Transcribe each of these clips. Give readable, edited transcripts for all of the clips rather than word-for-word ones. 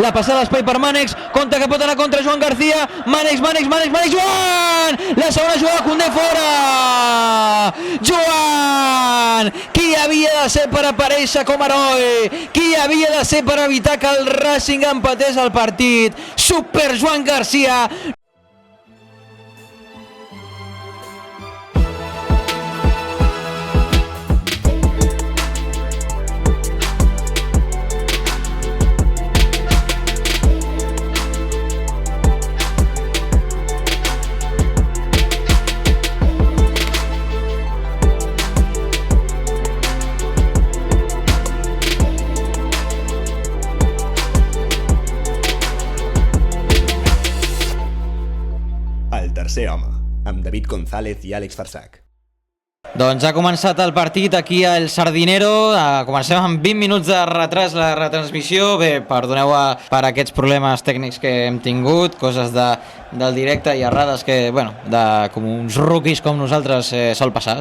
la passada d'espai per Mànex, compte que pot anar contra Joan García, Mànex, Joan! La segona jugada, Koundé fora! Joan! Qui havia de ser per aparèixer com a heroi? Qui havia de ser per evitar que el Racing empatés el partit? Super Joan García! Tercer home, amb David González i Àlex Farsac. Doncs ha començat el partit aquí al Sardinero, comencem amb 20 minuts de retras la retransmissió. Bé, perdoneu per aquests problemes tècnics que hem tingut, coses del directe i errades que, bueno, com uns rookies com nosaltres sol passar,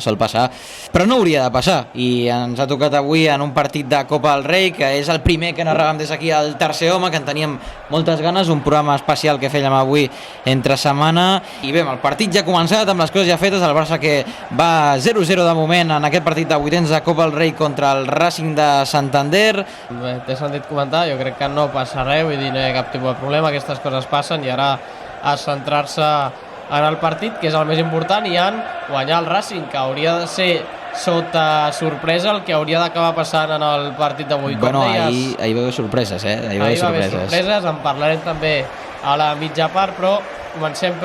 però no hauria de passar, i ens ha tocat avui en un partit de Copa del Rei, que és el primer que narràvem des d'aquí al Tercer Home, que en teníem moltes ganes, un programa especial que fèiem avui entre setmana, i bé, el partit ja ha començat, amb les coses ja fetes, el Barça que va 0-0 de moment en aquest partit de vuitens de Copa del Rei contra el Racing de Santander. Bé, t'he sentit comentar, jo crec que no passa res, vull dir, no hi ha cap tipus de problema, aquestes coses passen, i ara a centrar-se en el partit, que és el més important, i en guanyar el Racing, que hauria de ser sota sorpresa el que hauria d'acabar passant en el partit d'avui. Bueno, ahir va haver sorpreses, Ahir va haver sorpreses, en parlarem també a la mitja part, però comencem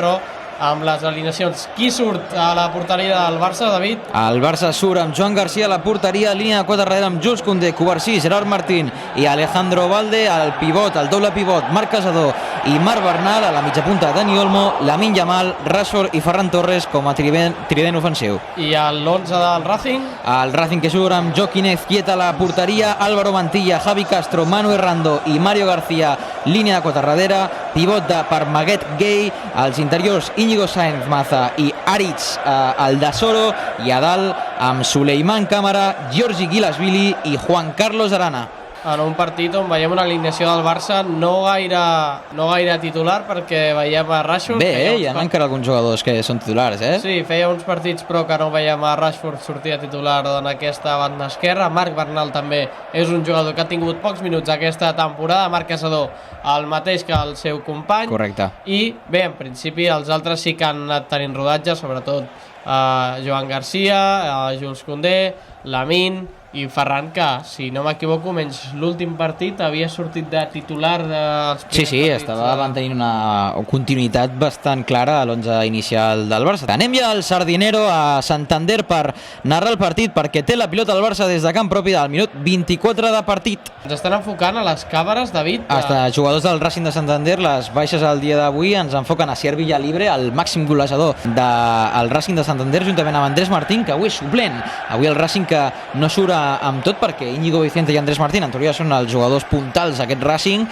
amb les alineacions. Qui surt a la porteria del Barça, David? El Barça surt amb Joan García a la porteria, línia de 4 darrere amb Jules Koundé, Cubarsí, Gerard Martín i Alejandro Valde, el pivot, el doble pivot, Marc Casador i Marc Bernal, a la mitja punta Dani Olmo, Lamine Yamal, Rashford i Ferran Torres com a trident ofensiu. I l'11 del Racing? El Racing que surt amb Joaquín Ezquieta a la porteria, Álvaro Mantilla, Javi Castro, Manu Errando i Mario García, línia de 4 darrere, pivot per Maguette Gay, als interiors Íñigo Sáenz Maza i Aritz Aldasoro, i a dalt amb Suleiman Cámara, Giorgi Guilasvili i Juan Carlos Arana. En un partit on veiem una alineació del Barça no gaire titular, perquè veiem a Rashford... Bé, hi ha encara alguns jugadors que són titulars, Sí, feia uns partits però que no veiem a Rashford sortir a titular en aquesta banda esquerra. Marc Bernal també és un jugador que ha tingut pocs minuts aquesta temporada. Marc Casador el mateix que el seu company. Correcte. I bé, en principi els altres sí que han anat tenint rodatge, sobretot Joan García, Jules Koundé, Lamine i Ferran, que, si no m'equivoco, menys l'últim partit havia sortit de titular dels primers partits. Sí, estava mantenint una continuïtat bastant clara a l'11 inicial del Barça. Anem ja al Sardinero, a Santander, per narrar el partit, perquè té la pilota del Barça des de camp propi del minut 24 de partit. Ens estan enfocant a les càmeres, David. Hasta jugadors del Racing de Santander, les baixes al dia d'avui, ens enfoquen a Sier Villalibre, el màxim golejador del Racing de Santander, juntament amb Andrés Martín, que avui és suplent. Avui el Racing que no surt amb tot, perquè Íñigo Vicente i Andrés Martín en teoria són els jugadors puntals d'aquest Racing.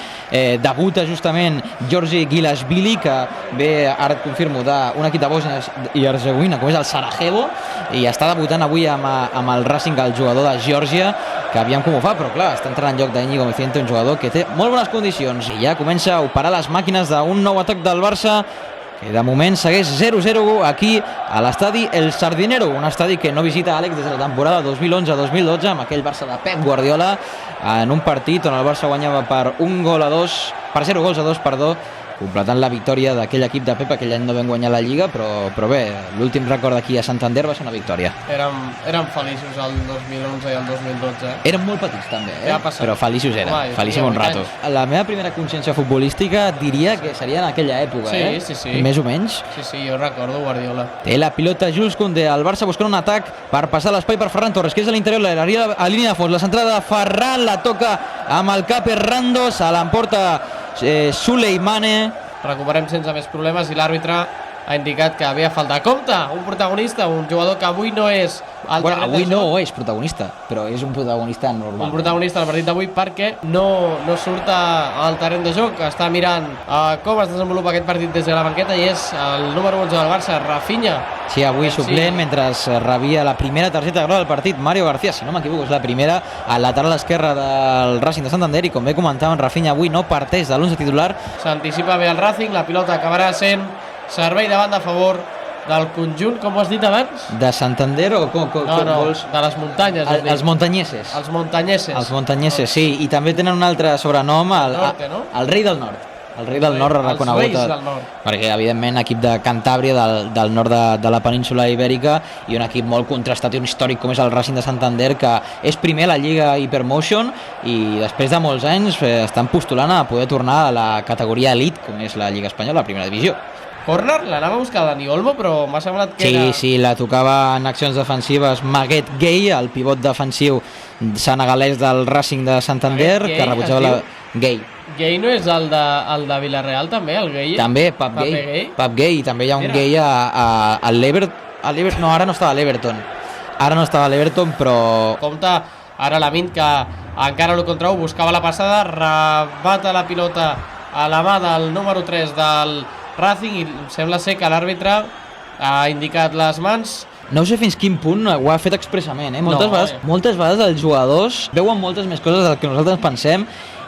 Debuta justament Giorgi Guilasvili, que ve, ara et confirmo, d'un equip de Bòsnia i Hercegovina, com és el Sarajevo, i està debutant avui amb el Racing, el jugador de Geòrgia, que aviam com ho fa, però clar, està entrant en lloc d'Íñigo Vicente, un jugador que té molt bones condicions, i ja comença a operar les màquines d'un nou atac del Barça, que de moment segueix 0-0 aquí a l'estadi El Sardinero, un estadi que no visita Àlex des de la temporada 2011-2012, amb aquell Barça de Pep Guardiola, en un partit on el Barça guanyava per 0 gols a 2, completant la victòria d'aquell equip de Pep. Aquell any no vam guanyar la Lliga, però bé, l'últim record aquí a Santander va ser una victòria. Érem feliços el 2011 i el 2012. Érem molt petits també, Ja però feliços érem, felíssim un rato. La meva primera consciència futbolística diria que seria en aquella època, Sí. Més o menys. Sí, jo recordo Guardiola. Té la pilota Jules Koundé, el Barça buscant un atac per passar l'espai per Ferran Torres, que és a l'interior, a línia de fons, la centrada de Ferran, la toca amb el cap Errando, se l'emporta Suleimane. Recuperem sense més problemes i l'àrbitre ha indicat que havia falta. Compte, un protagonista, un jugador que avui no és al Bueno, terreny avui de joc, no és protagonista, però és un protagonista normal. un protagonista del partit d'avui perquè no surt al terreny de joc, està mirant com es desenvolupa aquest partit des de la banqueta i és el número 11 del Barça, Rafinha. Sí, avui suplent, mentre rebia la primera targeta groga del partit, Mario García, si no m'equivoco, és la primera, al lateral esquerre del Racing de Santander, i com bé comentaven, Rafinha avui no parteix de l'11 titular. S'anticipa bé el Racing, la pilota acabarà sent servei de banda a favor del conjunt, com ho has dit abans? De Santander o com vols? De les muntanyes. Els montanyeses. Els montanyeses. Els montanyeses, sí, i també tenen un altre sobrenom, el rei del nord. El rei del nord reconegut. Els reis del nord. Perquè, evidentment, equip de Cantàbria, del nord de la península Ibèrica, i un equip molt contrastat i un històric com és el Racing de Santander, que és primer a la Lliga Hypermotion i després de molts anys estan postulant a poder tornar a la categoria elit, com és la Lliga Espanyola, la primera divisió. Corner, l'anava a buscar Dani Olmo, però m'ha semblat que era... Sí, la tocava en accions defensives Maguette Gay, el pivot defensiu senegalès del Racing de Santander, Gay, que rebutjava la... Gay. Gay no és el de Villarreal, també, el Gay? També, Pap Gay. També hi ha un Gay a l'Everton. No, ara no estava a l'Everton. Però... Compte, ara Lamine, que encara l'1 contra 1, buscava la passada, rebata la pilota a la mà del número 3 del Racing i sembla ser que l'àrbitre ha indicat les mans. No sé fins quin punt ho ha fet expressament, moltes vegades els jugadors veuen moltes més coses del que nosaltres pensem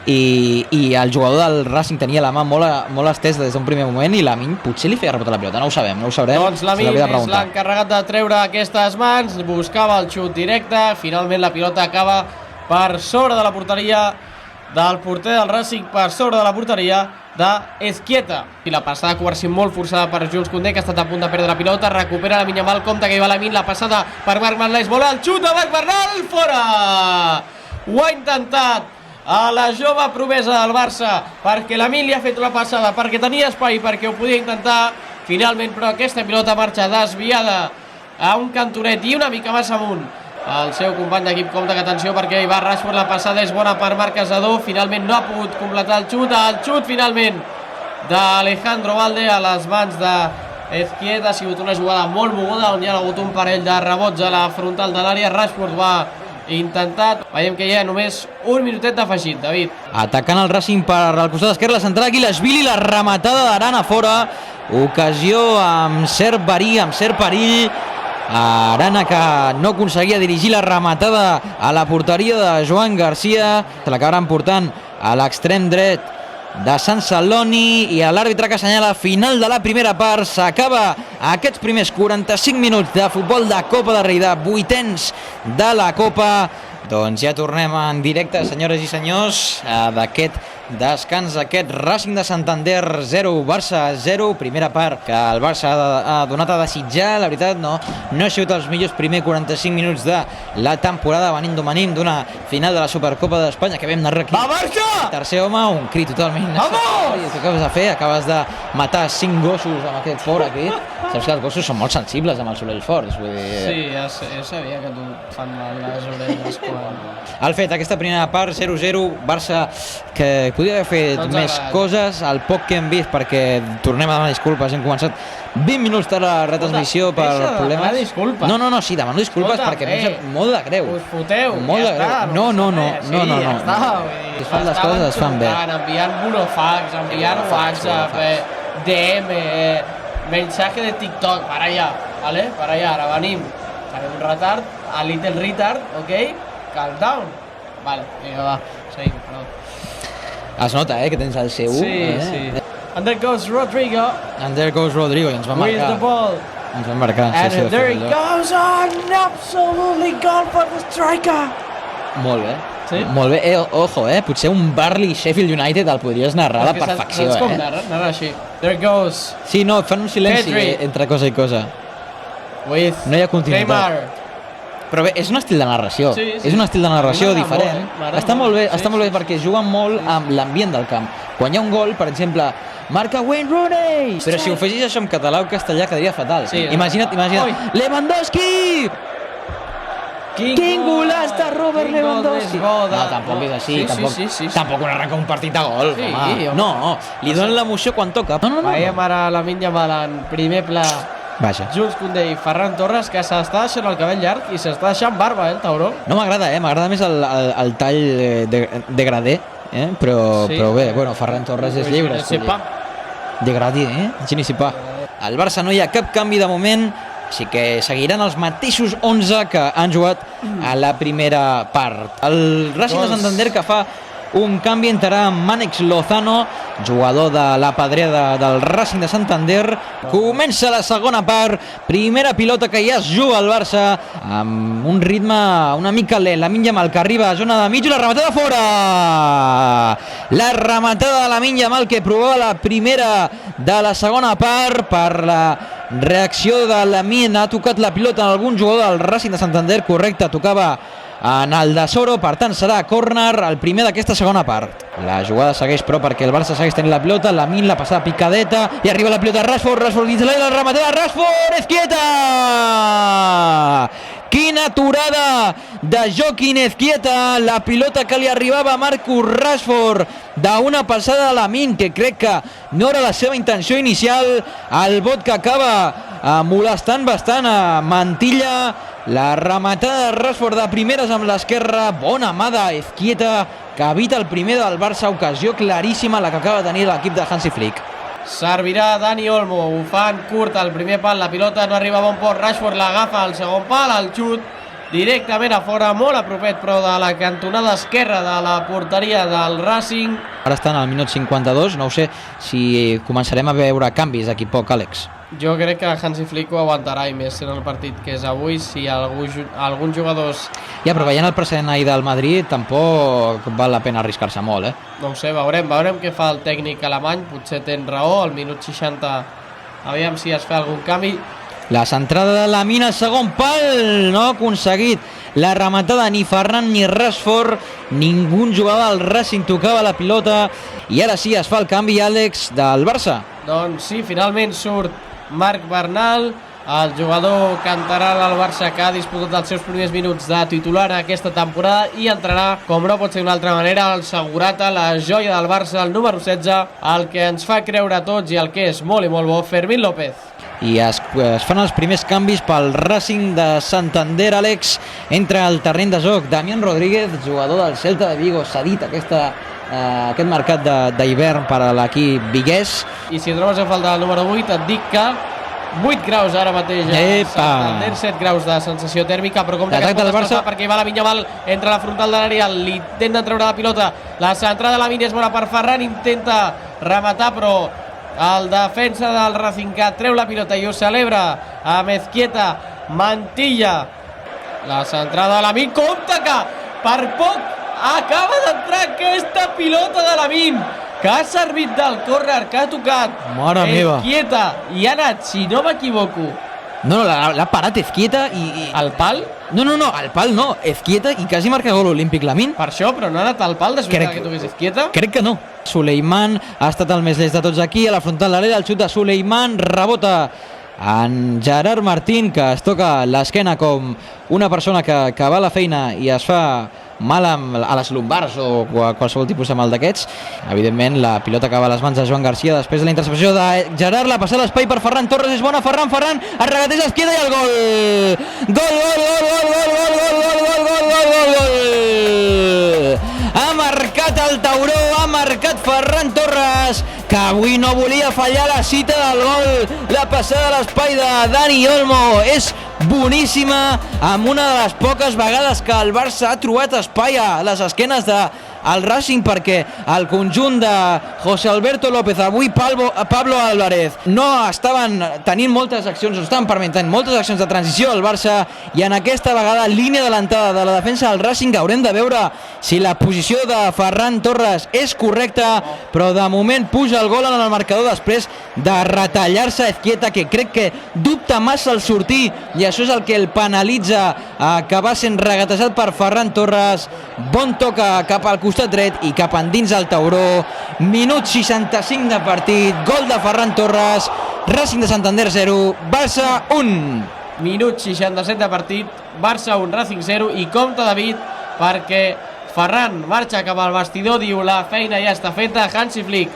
i el jugador del Racing tenia la mà molt estesa des d'un primer moment i Lamine potser li feia rebotar la pilota, no ho sabrem. Doncs Lamine és l'encarregat de treure aquestes mans, buscava el xut directe, finalment la pilota acaba per sobre de la porteria del porter del Racing, per sobre de la porteria d'Ezquieta. I la passada coerció molt forçada per Jules Koundé, que ha estat a punt de perdre la pilota, recupera la Minyamal, compte que hi va Lamine, la passada per Marc Bernal, és bola, el xut de Marc Bernal, fora! Ho ha intentat a la jove promesa del Barça, perquè Lamine li ha fet la passada, perquè tenia espai, perquè ho podia intentar, finalment, però aquesta pilota marxa desviada a un cantonet i una mica més amunt. El seu company d'equip, compte que atenció perquè hi va Rashford, la passada és bona per Marc Casador, finalment no ha pogut completar el xut finalment d'Alejandro Valde a les mans d'Ezquieta. Ha sigut una jugada molt moguda on hi ha hagut un parell de rebots a la frontal de l'àrea. Rashford ho ha intentat, veiem que hi ha només un minutet d'afegit, David. Atacant el Racing per al costat esquerre, la centrada aquí, l'Esvili, la rematada d'Arana fora, ocasió amb cert verí, amb cert perill, Arana que no aconseguia dirigir la rematada a la porteria de Joan Garcia, se l'acabaran portant a l'extrem dret de Sant Celoni i a l'àrbitre que assenyala final de la primera part. S'acaba aquests primers 45 minuts de futbol de Copa del Rei, de vuitens de la Copa. Doncs ja tornem en directe, senyores i senyors, d'aquest descans, aquest Racing de Santander 0, Barça 0, primera part que el Barça ha donat a desitjar. La veritat no ha sigut els millors primers 45 minuts de la temporada, venim d'una final de la Supercopa d'Espanya que vam narrar aquí. Va, Barça! Tercer home, un crit totalment necessari. Què acabes de fer? Acabes de matar 5 gossos amb aquest fort aquí. Saps que els gossos són molt sensibles amb els sorolls forts, vull dir... Sí, ja sabia que tu fan mal les orelles quan... El fet, aquesta primera part, 0-0, Barça que podia haver fet més coses, el poc que hem vist, perquè tornem a demanar disculpes, hem començat 20 minuts de la retransmissió per problemes... Disculpes. No, sí, demano disculpes perquè m'he sap molt de greu. Us foteu, molt de greu. No. Ja està, es fan les coses, es fan bé. Enviant burofax, enviant WhatsApp, DM, mensaje de TikTok, para allá, ¿vale? Para allá, ara venim. Farem un retard, a little retard, ok? Calm down. Vale, vinga, va, seguim, perdó. Es nota, que tens el C1. Sí. And there goes Rodrigo. And there goes Rodrigo, i ens va marcar. With the ball. Ens va marcar. And there he goes on, absolutely goal for the striker. Molt bé. Sí? Molt bé, ojo, potser un Burnley Sheffield United el podries narrar a la perfecció, Saps com narrar així? There goes. Sí, no, fan un silenci entre cosa i cosa. With no hi ha continuïtat. Neymar. Però bé, és un estil de narració, és un estil de narració diferent. Està molt bé perquè juguen molt amb l'ambient del camp. Quan hi ha un gol, per exemple, marca Wayne Rooney! Però si ho fessis això en català o castellà quedaria fatal. Imagina't, Lewandowski! Quin golaç de Robert Lewandowski! No, tampoc és així, tampoc un arranca un partit de gol, Sí, home. home. No, li donen l'emoció quan toca. No. Veiem ara Lamine Yamal en primer pla, Vaja. Jules Koundé i Ferran Torres, que s'està deixant el cabell llarg i s'està deixant barba, el tauró. No m'agrada, m'agrada més el tall degradé, però bé, bueno, Ferran Torres és lliure. Degradé, je ne sais pas. Al Barça no hi ha cap canvi de moment, així que seguiran els mateixos 11 que han jugat a la primera part. El Racing de Santander, que fa un canvi, entrarà Mànex Lozano, jugador de la pedrera del Racing de Santander. Comença la segona part, primera pilota que ja es juga al Barça amb un ritme una mica lent. Lamine Yamal, que arriba a zona de mig, i la rematada fora! La rematada de Lamine Yamal, que provava la primera de la segona part. Per la reacció de Lamine, ha tocat la pilota en algun jugador del Racing de Santander, correcte, tocava en el de Soro, per tant serà córner, el primer d'aquesta segona part. La jugada segueix, però, perquè el Barça segueix tenint la pilota. Lamine, la passada picadeta, i arriba la pilota a Rashford dins l'aire, la rematada, Rashford, Ezquieta! Quina aturada de Joaquín Ezquieta, la pilota que li arribava a Marcus Rashford d'una passada de Lamine, que crec que no era la seva intenció inicial. El bot que acaba molestant bastant a Mantilla. La rematada de Rashford de primeres amb l'esquerra, bona mà d'Ezquieta, que evita el primer del Barça. Ocasió claríssima la que acaba de tenir l'equip de Hansi Flick. Servirà Dani Olmo, ho fan curt al primer pal, la pilota no arriba a bon port, Rashford l'agafa al segon pal, el xut directament a fora, molt a propet, però de la cantonada esquerra de la porteria del Racing. Ara estan al minut 52, no ho sé si començarem a veure canvis d'aquí poc, Àlex. Jo crec que Hansi Flick ho aguantarà, i més en el partit que és avui. Si alguns jugadors... Ja, però veient el precedent ahir del Madrid, tampoc val la pena arriscar-se molt, No ho sé, veurem què fa el tècnic alemany. Potser ten raó, al minut 60 aviam si es fa algun canvi. La centrada de Lamine al segon pal, no ha aconseguit la rematada ni Ferran ni Rashford, ningú jugador del Racing tocava la pilota, i ara sí es fa el canvi, Àlex, del Barça. Doncs sí, finalment surt Marc Bernal, el jugador cantarà al Barça, que ha disputat els seus primers minuts de titular aquesta temporada, i entrarà, com no pot ser d'una altra manera, el segurata, la joia del Barça, el número 16, el que ens fa creure a tots i el que és molt i molt bo, Fermín López. I es fan els primers canvis pel Racing de Santander, Àlex. Entra al terreny de joc Damián Rodríguez, jugador del Celta de Vigo, cedit aquest mercat d'hivern per a l'equip viguès. I si trobes a falta el número 8, et dic que 8 graus ara mateix a Santander, 7 graus de sensació tèrmica, però compte que es pot escalfar perquè hi va Lamine Yamal, entra a la frontal de l'àrea, li intenta treure la pilota, la centrada de Lamine és bona per Ferran, intenta rematar, però el defensa del Racing, que treu la pilota i ho celebra amb Ezquieta, Mantilla, la centrada de Lamine, compte que per poc acaba d'entrar aquesta pilota de Lamine, que ha servit del córner, que ha tocat Ezquieta i ha anat, si no m'equivoco, No, l'ha parat Ezquieta i... al pal? No, al pal no, Ezquieta, i quasi marca gol olímpic Lamine. Per això, però no ha anat al pal després que toqués Ezquieta? Crec que no. Suleiman ha estat el més llest de tots aquí, a la frontal de l'àrea, el xut de Suleiman, rebota en Gerard Martín, que es toca l'esquena com una persona que va a la feina i es fa mal a les lumbars o qualsevol tipus de mal d'aquests. Evidentment, la pilota acaba a les mans de Joan Garcia després de la intercepció de Gerard, la passada a l'espai per Ferran Torres, és bona, Ferran, es regateja a Ezquieta i el gol! Gol! Ha marcat el tauró, ha marcat Ferran Torres, que avui no volia fallar la cita del gol. La passada a l'espai de Dani Olmo és boníssima, amb una de les poques vegades que el Barça ha trobat espai a les esquenes del Racing, perquè el conjunt de José Alberto López, avui Pablo Álvarez, no estaven tenint moltes accions, no estaven permetent moltes accions de transició al Barça, i en aquesta vegada línia adelantada de la defensa del Racing. Haurem de veure si la posició de Ferran Torres és correcta, però de moment puja el gol en el marcador després de retallar-se Ezquieta, que crec que dubta massa al sortir, i això és el que el penalitza, que va sent regatejat per Ferran Torres. Bon toc cap al costat dret i cap endins el tauró. Minut 65 de partit, gol de Ferran Torres, Racing de Santander 0, Barça 1. minut 67 de partit, Barça 1, Racing 0, i compta David perquè Ferran marxa cap al vestidor, diu la feina ja està feta. Hansi Flick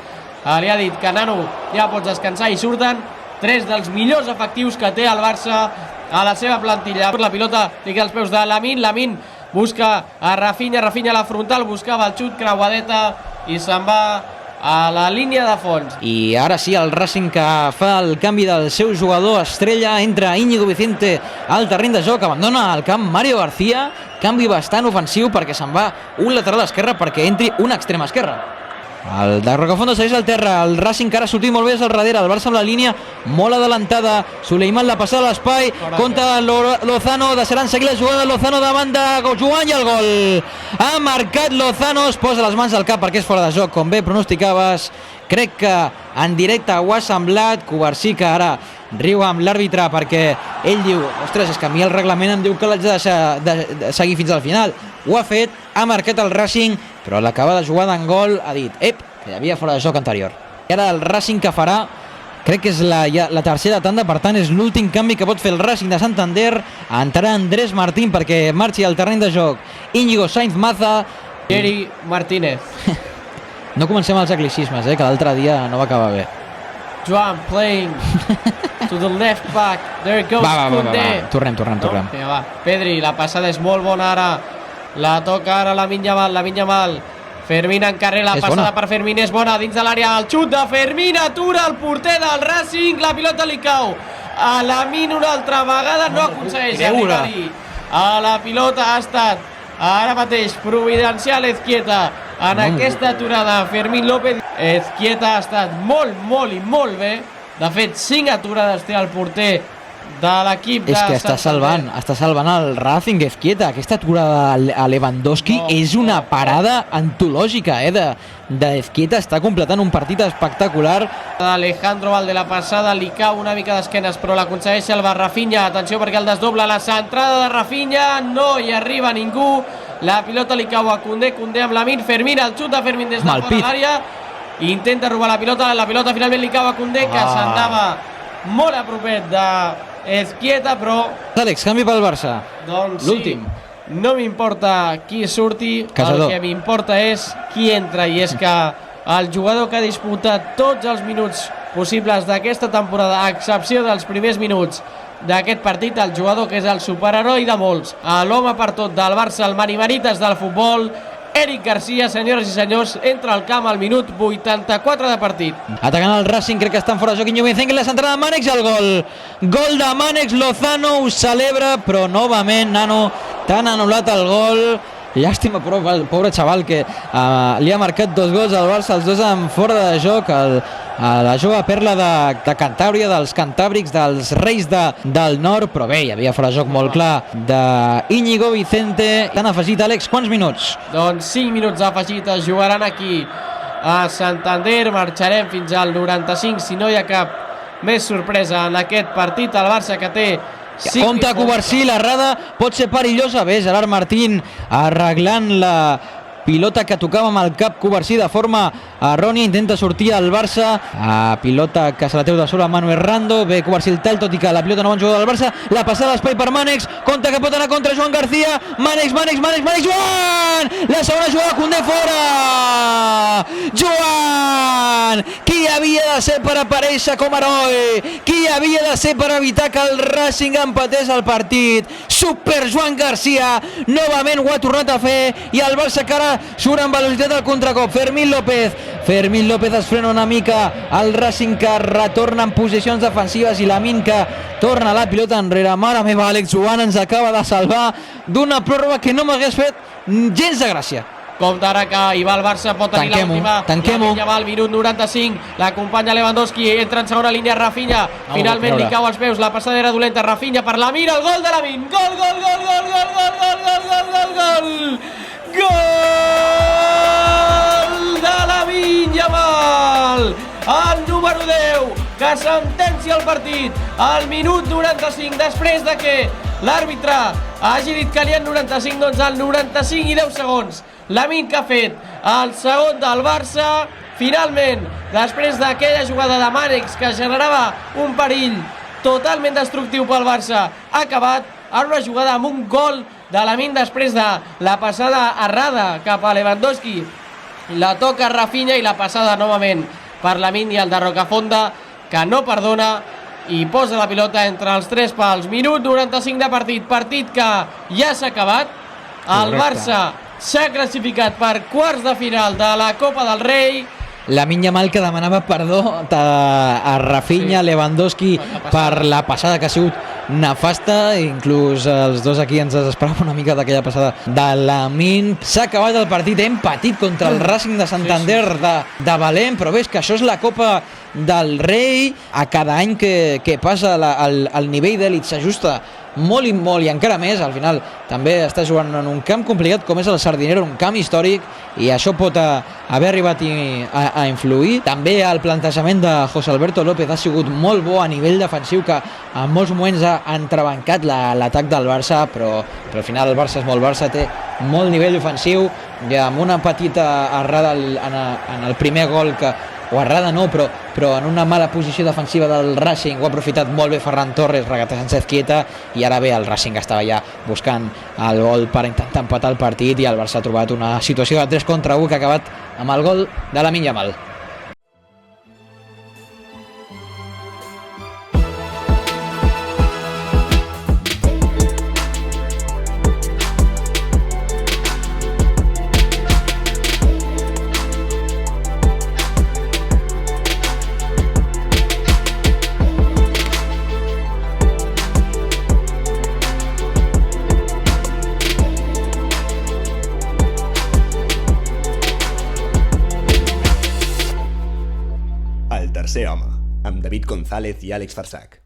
li ha dit que nano ja pots descansar, i surten 3 dels millors efectius que té el Barça a la seva plantilla. La pilota li queda als peus de Lamine busca a Rafinha a la frontal, buscava el xut, creuadeta, i se'n va a la línia de fons. I ara sí, el Racing que fa el canvi del seu jugador estrella, entra Íñigo Vicente al terreny de joc, abandona el camp Mario García, canvi bastant ofensiu perquè se'n va un lateral esquerre perquè entri un extrem esquerre. El de Rocafonda segueix al terra, el Racing que ara ha sortit molt bé des del darrere, el Barça amb la línia molt adelantada, Suleiman la passada a l'espai, compta Lozano, deixaran seguir la jugada, Lozano davant de Joan, i el gol. Ha marcat Lozano, es posa les mans al cap perquè és fora de joc, com bé pronosticaves. Crec que en directe ho ha semblat. Covarsí que ara riu amb l'àrbitre perquè ell diu, ostres, és que a mi el reglament em diu que l'haig de deixar de seguir fins al final. Ho ha fet, ha marcat el Racing, però l'acabada jugada en gol ha dit, que hi havia fora de joc anterior. I ara el Racing que farà, crec que és la tercera tanda, per tant és l'últim canvi que pot fer el Racing de Santander. Entrarà Andrés Martín perquè marxi al terreny de joc Íñigo Sainz Maza. Eri Martínez. No comencem els anglicismes, que l'altre dia no va acabar bé. Joan playing to the left back. There it goes. Va. Tornem. Vinga, va. Pedri, la passada és molt bona ara. La toca ara Lamine Yamal. Fermín encarrer, la passada per Fermín és bona, dins de l'àrea, el xut de Fermín, atura el porter del Racing, la pilota li cau a Lamine una altra vegada, no aconsegueix arribar-hi a la pilota. Ha estat ara mateix providencial Ezquieta en aquesta aturada. Fermín López, Ezquieta ha estat molt bé. De fet, 5 aturades té el porter de l'equip de Santander. És que està salvant el Racing Ezquieta. Aquesta aturada a Lewandowski és una parada antològica de Ezquieta. Està completant un partit espectacular. Alejandro Valde, la passada li cau una mica d'esquenes, però l'aconsegueix el Rafinha. Atenció perquè el desdobla, la centrada de Rafinha, no hi arriba ningú. La pilota li cau a Koundé amb Lamine. Fermín, el xut de Fermín des de fora de l'àrea, intenta robar la pilota finalment li cau a Koundé, que s'anava molt a propet de Ezquieta, però... Àlex, canvi pel Barça. Doncs l'últim. Sí, no m'importa qui surti, Casador. El que m'importa és qui entra, i és que el jugador que ha disputat tots els minuts possibles d'aquesta temporada, a excepció dels primers minuts d'aquest partit, el jugador que és el superheroi de molts, l'home per tot del Barça, el Manimarites del futbol, Eric Garcia, senyores i senyors, entra al camp al minut 84 de partit. Atacant el Racing, crec que estan fora de joc Íñigo Vicente, la centrada de Mànex, el gol. Gol de Mànex, Lozano ho celebra, però novament, nano, t'han anul·lat el gol. Llàstima, però, el pobre xaval que li ha marcat 2 gols al Barça, els 2 en fora de joc. La jove perla de Cantàbria, dels cantàbrics, dels reis del nord, però bé, hi havia fora de joc molt clar d'Íñigo Vicente. T'han afegit, Àlex, quants minuts? Doncs 5 minuts afegit, es jugaran aquí a Santander, marxarem fins al 95, si no hi ha cap més sorpresa en aquest partit. El Barça que té... Compte Covarsí, l'errada pot ser perillosa. Bé, Gerard Martín arreglant la pilota que tocava amb el cap Covarsí de forma errònia, intenta sortir al Barça, pilota que se la treu de sobre Manu Errando. Bé, Covarsí el tall, tot i que la pilota no va en jugador del Barça, la passada a l'espai per Mànex, compte que pot anar contra Joan García, Mànex, Joan! La segona jugada, Koundé fora! Joan! Qui havia de ser per aparèixer com a heroi? Qui havia de ser per evitar que el Racing empatés el partit? Super Joan García, novament ho ha tornat a fer, i el Barça que ara surt amb velocitat al contracop. Fermín López es frena una mica, el Racing que retorna en posicions defensives, i Lamine que torna la pilota enrere. Mare meva, Àlex, Joan ens acaba de salvar d'una pròrroga que no m'hagués fet gens de gràcia. Compte ara que hi va el Barça, pot tenir l'última. Tanquem-ho. Ja va al minut 95, l'acompanya Lewandowski, entra en segona línia Rafinha, finalment li cau als peus, la passada era dolenta, Rafinha per Lamine, el gol de Lamine, gol de Lamine Yamal, el número 10, que sentencia el partit al minut 95, després de que l'àrbitre hagi dit que li han 95, doncs al 95 i 10 segons. Lamine que ha fet el segon del Barça, finalment, després d'aquella jugada de Mànex que generava un perill totalment destructiu pel Barça ha acabat en una jugada amb un gol de Lamine després de la passada errada cap a Lewandowski. La toca Rafinha i la passada novament per Lamine i el de Rocafonda, que no perdona i posa la pilota entre els tres pals. Minut 95 de partit que ja s'ha acabat. El Barça s'ha classificat per quarts de final de la Copa del Rei. Lamine Yamal, que demanava perdó a Rafinha, Sí. Lewandowski per la passada que ha sigut nefasta, inclús els dos aquí ens desesperàvem una mica d'aquella passada de Lamine. S'ha acabat el partit, hem patit contra el Racing de Santander de valent, però ves que això és la Copa del Rei. A cada any que passa el nivell d'elit s'ajusta molt i encara més. Al final també està jugant en un camp complicat com és el Sardinero, un camp històric, i això pot haver arribat a influir. També el plantejament de José Alberto López ha sigut molt bo a nivell defensiu, que en molts moments ha entrebancat l'atac del Barça, però al final el Barça és molt Barça, té molt nivell ofensiu, i amb una petita errada en el primer gol, o errada no, però en una mala posició defensiva del Racing ho ha aprofitat molt bé Ferran Torres, Regata Sánchez quieta, i ara bé el Racing estava ja buscant el gol per intentar empatar el partit, i el Barça ha trobat una situació de 3 contra 1 que ha acabat amb el gol de Lamine Yamal. El tercer home, amb David González i Àlex Farsac.